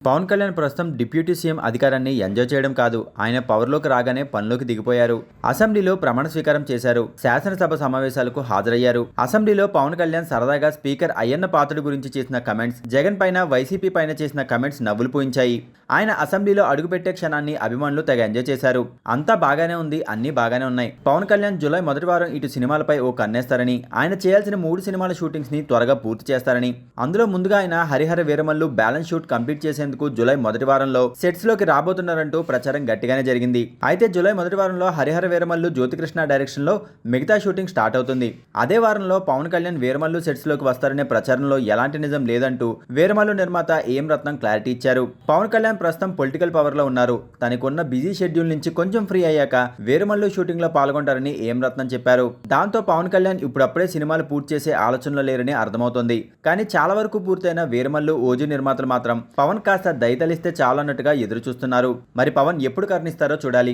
పవన్ కళ్యాణ్ ప్రస్తుతం deputy CM అధికారాన్ని enjoy చేయడం కాదు, ఆయన పవర్లోకి రాగానే పనిలోకి దిగిపోయారు. అసెంబ్లీలో ప్రమాణ స్వీకారం చేశారు. శాసనసభ సమావేశాలకు హాజరయ్యారు. అసెంబ్లీలో పవన్ కళ్యాణ్ సరదాగా స్పీకర్ అయ్యన్న పాత్రుడి గురించి చేసిన కమెంట్స్, జగన్ పైన వైసీపీ పైన చేసిన కమెంట్స్ నవ్వులు పూయించాయి. ఆయన అసెంబ్లీలో అడుగుపెట్టే క్షణాన్ని అభిమానులు తెగ ఎంజాయ్ చేశారు. అంతా బాగానే ఉంది, అన్నీ బాగానే ఉన్నాయి. పవన్ కళ్యాణ్ జూలై మొదటి వారం ఇటు సినిమాలపై ఓ కన్నేస్తారని, ఆయన చేయాల్సిన 3 సినిమాల షూటింగ్స్ ని త్వరగా పూర్తి చేస్తారని, అందులో ముందుగా ఆయన Harihara Veeramallu balance shoot complete చేసేందుకు జూలై మొదటి వారంలో సెట్స్ లోకి రాబోతున్నారంటూ ప్రచారం గట్టిగానే జరిగింది. అయితే జూలై మొదటి వారంలో హరిహర వీరమల్లు జ్యోతికృష్ణ డైరెక్షన్ లో మిగతా షూటింగ్ స్టార్ట్ అవుతుంది. అదే వారంలో పవన్ కళ్యాణ్ వీరమల్లు సెట్స్ లోకి వస్తారనే ప్రచారంలో ఎలాంటి నిజం లేదంటూ వీరమల్లు నిర్మాత ఏం రత్నం క్లారిటీ ఇచ్చారు. పవన్ కళ్యాణ్ ప్రస్తుతం పొలిటికల్ పవర్ లో ఉన్నారు. తనకున్న బిజీ షెడ్యూల్ నుంచి కొంచెం ఫ్రీ అయ్యాక వీరమల్లు షూటింగ్ లో పాల్గొంటారని ఏం రత్నం చెప్పారు. దాంతో పవన్ కళ్యాణ్ ఇప్పుడప్పుడే సినిమాలు పూర్తి చేసే ఆలోచనలో లేరని అర్థమవుతోంది. కానీ చాలా వరకు పూర్తయిన వీరమల్లు ఓజీ నిర్మాతలు మాత్రం పవన్ కాస్త దయతలిస్తే చాలన్నట్టుగా ఎదురు చూస్తున్నారు. మరి పవన్ ఎప్పుడు కర్ణిస్తారో చూడాలి.